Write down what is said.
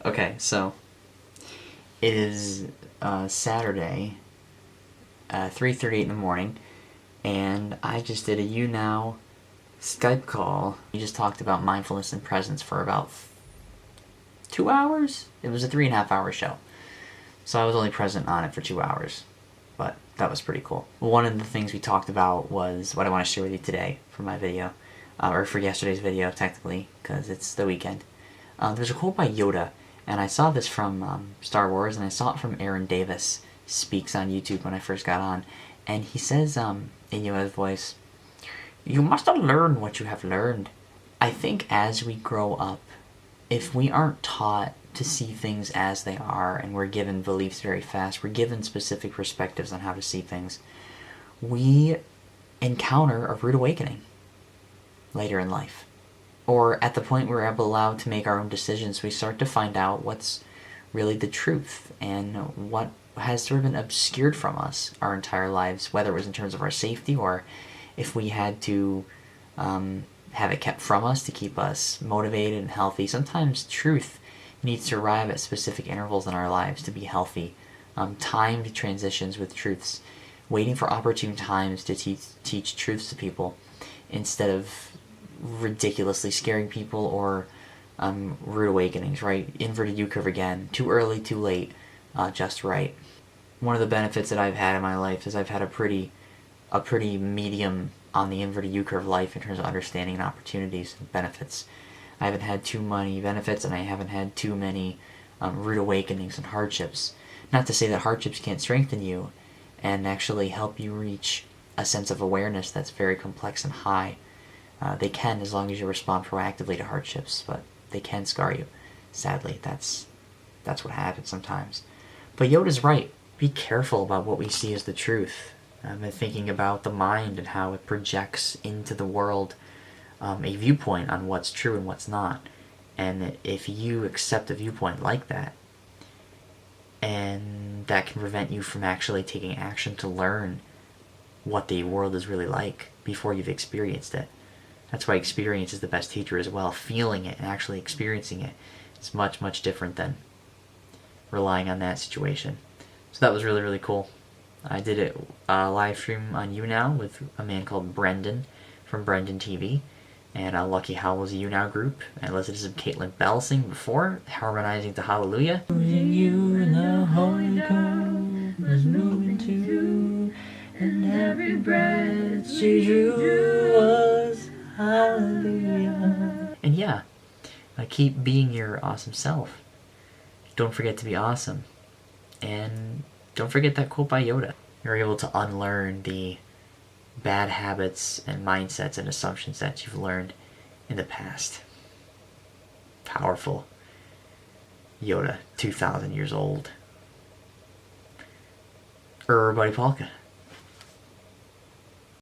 Okay, so it is Saturday, 3:38 in the morning, and I just did a You Now Skype call. We just talked about mindfulness and presence for about 2 hours? It was a 3.5 hour show. So I was only present on it for 2 hours. But that was pretty cool. One of the things we talked about was what I want to share with you today for my video. Or for yesterday's video, technically, because it's the weekend. There's a quote by Yoda, and I saw this from Star Wars, and I saw it from Aaron Davis Speaks on YouTube when I first got on. And he says, in Yoda's voice, "You must unlearn what you have learned." I think as we grow up, if we aren't taught to see things as they are, and we're given beliefs very fast, we're given specific perspectives on how to see things, we encounter a rude awakening later in life. Or at the point we're allowed to make our own decisions, we start to find out what's really the truth and what has sort of been obscured from us our entire lives, whether it was in terms of our safety or if we had to have it kept from us to keep us motivated and healthy. Sometimes truth needs to arrive at specific intervals in our lives to be healthy. Timed transitions with truths, waiting for opportune times to teach truths to people instead of ridiculously scaring people or rude awakenings, right? Inverted U curve again. Too early, too late, just right. One of the benefits that I've had in my life is I've had a pretty medium on the inverted U curve life in terms of understanding and opportunities and benefits. I haven't had too many benefits, and I haven't had too many rude awakenings and hardships. Not to say that hardships can't strengthen you and actually help you reach a sense of awareness that's very complex and high. They can, as long as you respond proactively to hardships, but they can scar you. Sadly, that's what happens sometimes. But Yoda's right. Be careful about what we see as the truth. I've been thinking about the mind and how it projects into the world a viewpoint on what's true and what's not. And if you accept a viewpoint like that, and that can prevent you from actually taking action to learn what the world is really like before you've experienced it. That's why experience is the best teacher as well. Feeling it and actually experiencing it is much, much different than relying on that situation. So that was really, really cool. I did it live stream on YouNow with a man called Brendan from Brendan TV. And Lucky Howell's YouNow group. I listened to some Caitlin Bell sing before, harmonizing to Hallelujah. You and the Holy Ghost was moving too, and every breath she drew was Hallelujah. And yeah, keep being your awesome self. Don't forget to be awesome. And don't forget that quote by Yoda. You're able to unlearn the bad habits and mindsets and assumptions that you've learned in the past. Powerful. Yoda, 2,000 years old. MattPalka.